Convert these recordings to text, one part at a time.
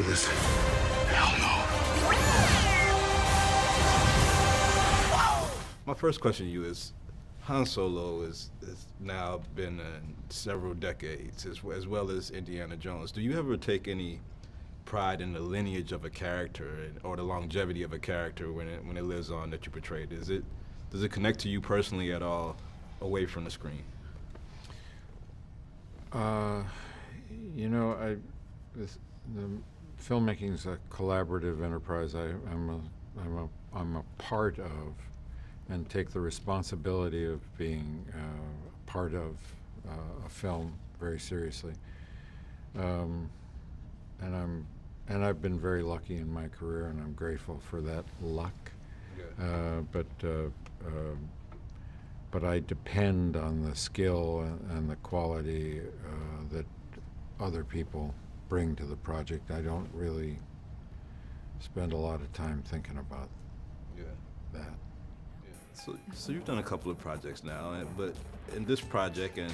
this? Hell no. My first question to you is, Han Solo is now been in several decades, as well as Indiana Jones. Do you ever take any pride in the lineage of a character or the longevity of a character when it lives on that you portrayed? Does it connect to you personally at all, away from the screen? You know, the filmmaking is a collaborative enterprise. I'm a part of, and take the responsibility of being part of a film very seriously. And I've been very lucky in my career, and I'm grateful for that luck. Yeah. But I depend on the skill and the quality that other people bring to the project. I don't really spend a lot of time thinking about that. So you've done a couple of projects now, but in this project, and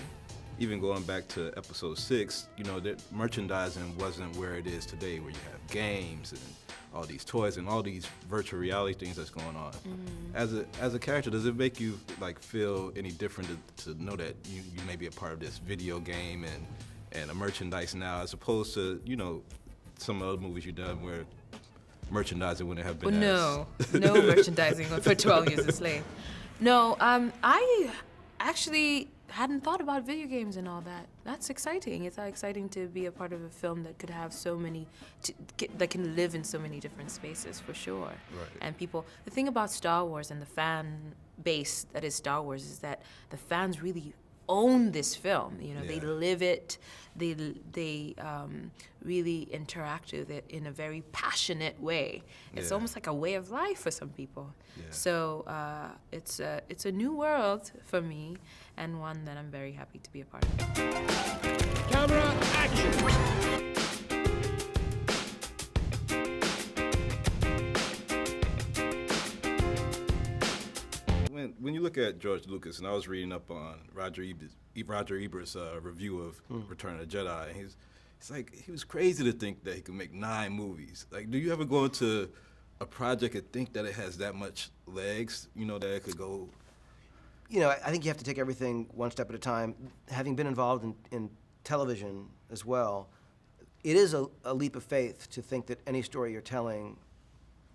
even going back to episode 6, you know, that merchandising wasn't where it is today, where you have games and all these toys and all these virtual reality things that's going on. Mm-hmm. As a character, does it make you like feel any different to know that you may be a part of this video game and a merchandise now, as opposed to, you know, some other movies you've done where merchandising wouldn't have been no merchandising for 12 Years a Slave. No, I actually hadn't thought about video games and all that. That's exciting. It's exciting to be a part of a film that could have so many, that can live in so many different spaces, for sure. Right. And people, the thing about Star Wars and the fan base that is Star Wars is that the fans really own this film. You know, they live it. They really interact with it in a very passionate way. It's almost like a way of life for some people. Yeah. So it's a new world for me, and one that I'm very happy to be a part of. Camera, action! When you look at George Lucas, and I was reading up on Roger Ebert's review of Return of the Jedi, and he's like, he was crazy to think that he could make 9 movies. Like, do you ever go into a project and think that it has that much legs, you know, that it could go? You know, I think you have to take everything one step at a time. Having been involved in television as well, it is a leap of faith to think that any story you're telling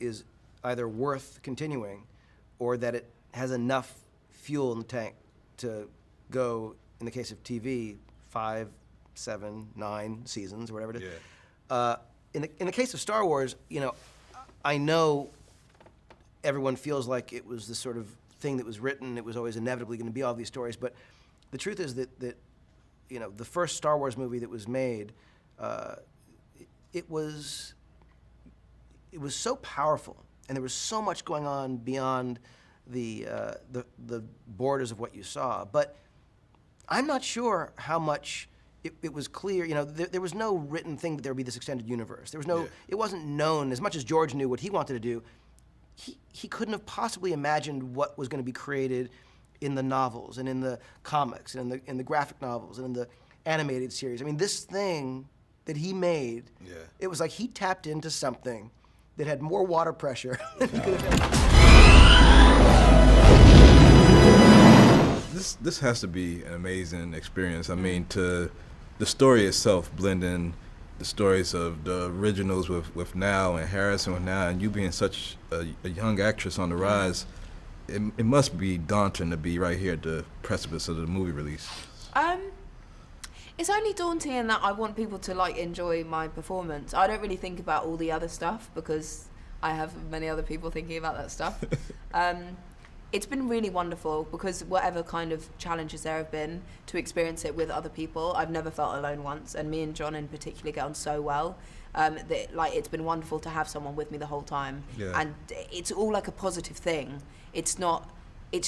is either worth continuing or that it has enough fuel in the tank to go, in the case of TV, 5, 7, 9 seasons, or whatever it is. Yeah. In the case of Star Wars, you know, I know everyone feels like it was this sort of thing that was written, it was always inevitably going to be all these stories, but the truth is that you know, the first Star Wars movie that was made, it was so powerful, and there was so much going on beyond the borders of what you saw. But I'm not sure how much it was clear. You know, there was no written thing that there would be this extended universe. There was no. Yeah. It wasn't known as much as George knew what he wanted to do. He couldn't have possibly imagined what was going to be created in the novels and in the comics and in the graphic novels and in the animated series. I mean, this thing that he made, it was like he tapped into something that had more water pressure than he could have had. This has to be an amazing experience. I mean, to the story itself, blending the stories of the originals with now and Harrison with now, and you being such a young actress on the rise, it must be daunting to be right here at the precipice of the movie release. It's only daunting in that I want people to like enjoy my performance. I don't really think about all the other stuff because I have many other people thinking about that stuff. It's been really wonderful because whatever kind of challenges there have been, to experience it with other people, I've never felt alone once, and me and John in particular get on so well. That, like, it's been wonderful to have someone with me the whole time, and it's all like a positive thing. It's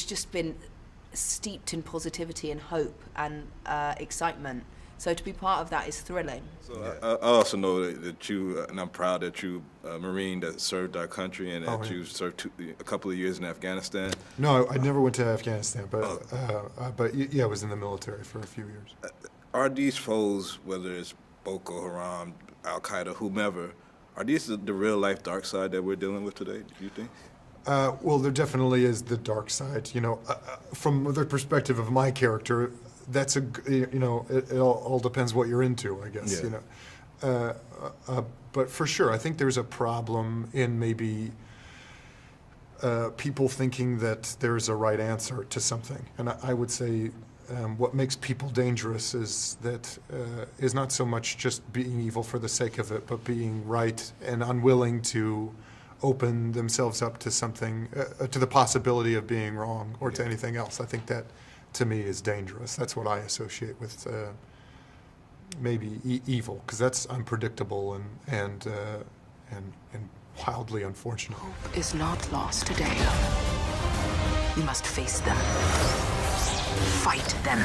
just been steeped in positivity and hope and excitement. So to be part of that is thrilling. So I also know that you, and I'm proud that you, a Marine that served our country, and that you served a couple of years in Afghanistan. No, I never went to Afghanistan, but yeah, I was in the military for a few years. Are these foes, whether it's Boko Haram, Al Qaeda, whomever, Are these the real life dark side that we're dealing with today, do you think? Well, there definitely is the dark side. From the perspective of my character, that's it all depends what you're into, I guess. Yeah. But for sure, I think there's a problem in maybe people thinking that there's a right answer to something, and I would say what makes people dangerous is not so much just being evil for the sake of it, but being right and unwilling to open themselves up to something, to the possibility of being wrong or to anything else. I think that, to me, is dangerous. That's what I associate with maybe evil, because that's unpredictable and wildly unfortunate. Hope is not lost today. We must face them. Fight them.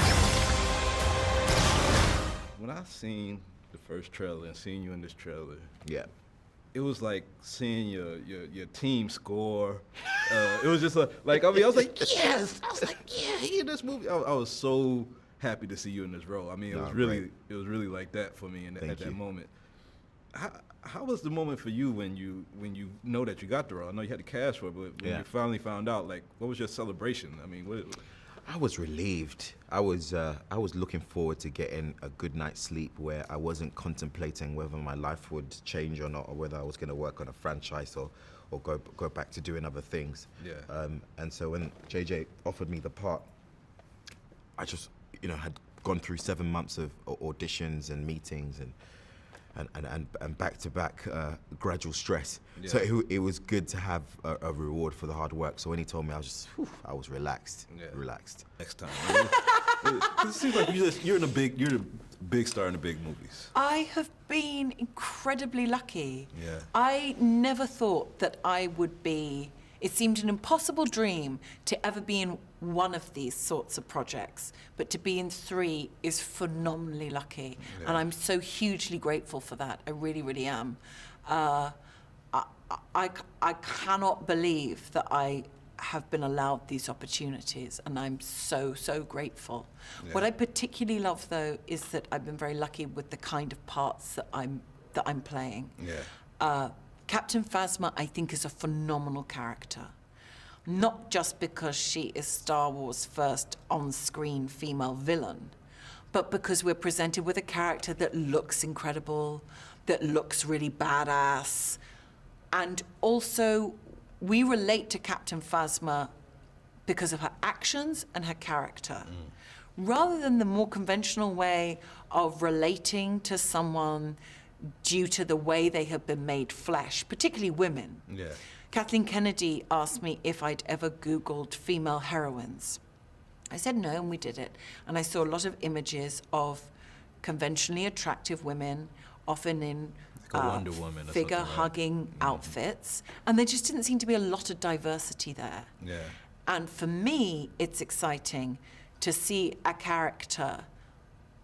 When I seen the first trailer and seeing you in this trailer, Yeah. it was like seeing your team score. It was just like, I mean, I was like, yes! I was like, yeah, he in this movie. I was so happy to see you in this role. I mean, it was really like that for me at that moment. How was the moment for you when you know that you got the role? I know you had to cast for it, but when you finally found out, like, what was your celebration? I mean, what? I was relieved. I was looking forward to getting a good night's sleep where I wasn't contemplating whether my life would change or not, or whether I was going to work on a franchise or go back to doing other things. Yeah. And so when JJ offered me the part, I just had gone through 7 months of auditions and meetings and back-to-back gradual stress. Yeah. So it was good to have a reward for the hard work. So when he told me, I was relaxed. Yeah. Relaxed. Next time. It seems like you're a big star in the big movies. I have been incredibly lucky. Yeah. I never thought that I would be. It seemed an impossible dream to ever be in one of these sorts of projects, but to be in 3 is phenomenally lucky, and I'm so hugely grateful for that. I really, really am. I cannot believe that I have been allowed these opportunities, and I'm so, so grateful. Yeah. What I particularly love, though, is that I've been very lucky with the kind of parts that I'm playing. Yeah. Captain Phasma, I think, is a phenomenal character. Not just because she is Star Wars' first on-screen female villain, but because we're presented with a character that looks incredible, that looks really badass, and also we relate to Captain Phasma because of her actions and her character. Rather than the more conventional way of relating to someone due to the way they have been made flesh, particularly women. Yeah. Kathleen Kennedy asked me if I'd ever Googled female heroines. I said no, and we did it. And I saw a lot of images of conventionally attractive women, often in like a Wonder Woman or figure-hugging outfits, and there just didn't seem to be a lot of diversity there. Yeah. And for me, it's exciting to see a character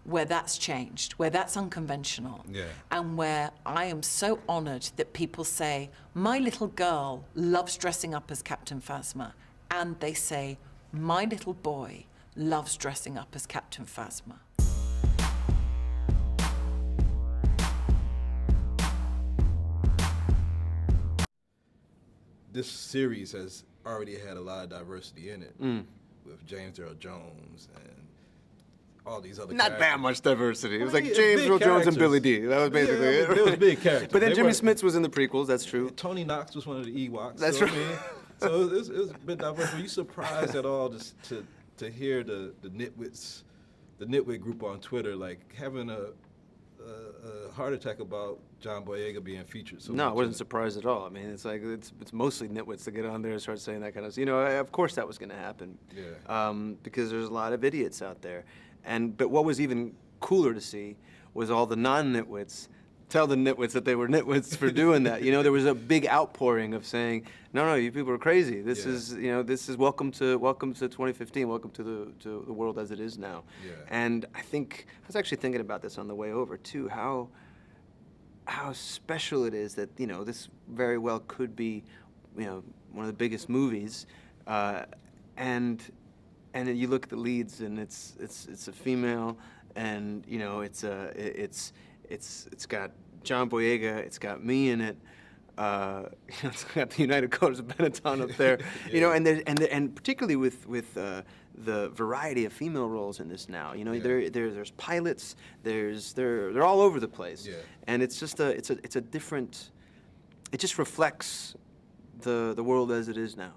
where that's changed, where that's unconventional, and where I am so honored that people say, my little girl loves dressing up as Captain Phasma, and they say, my little boy loves dressing up as Captain Phasma. This series has already had a lot of diversity in it, with James Earl Jones and all these other Not characters. that much diversity. It was Well, like yeah, James big Earl Jones and characters. Billy D. That was basically it. There was big characters. But then They Jimmy were- Smits was in the prequels, that's true. Tony Knox was one of the Ewoks. That's so, right. I mean, so it's been diverse. Were you surprised at all to hear the nitwit group on Twitter like having a heart attack about John Boyega being featured? So No, I much wasn't in it? surprised at all. I mean, it's like it's mostly nitwits that get on there and start saying that kind of stuff. You know, of course that was going to happen. Yeah. Because there's a lot of idiots out there. But what was even cooler to see was all the non-nitwits tell the nitwits that they were nitwits for doing that. You know, there was a big outpouring of saying, no, you people are crazy. This is, this is welcome to 2015, welcome to the world as it is now. Yeah. And I was actually thinking about this on the way over too, how special it is that, this very well could be, one of the biggest movies, and then you look at the leads and it's a female, and it's got John Boyega. It's got me in it. It's got the United Colors of Benetton up there. You know, and particularly with the variety of female roles in this now. You know, there's pilots. They're all over the place. Yeah. And it's just it's a different. It just reflects the world as it is now.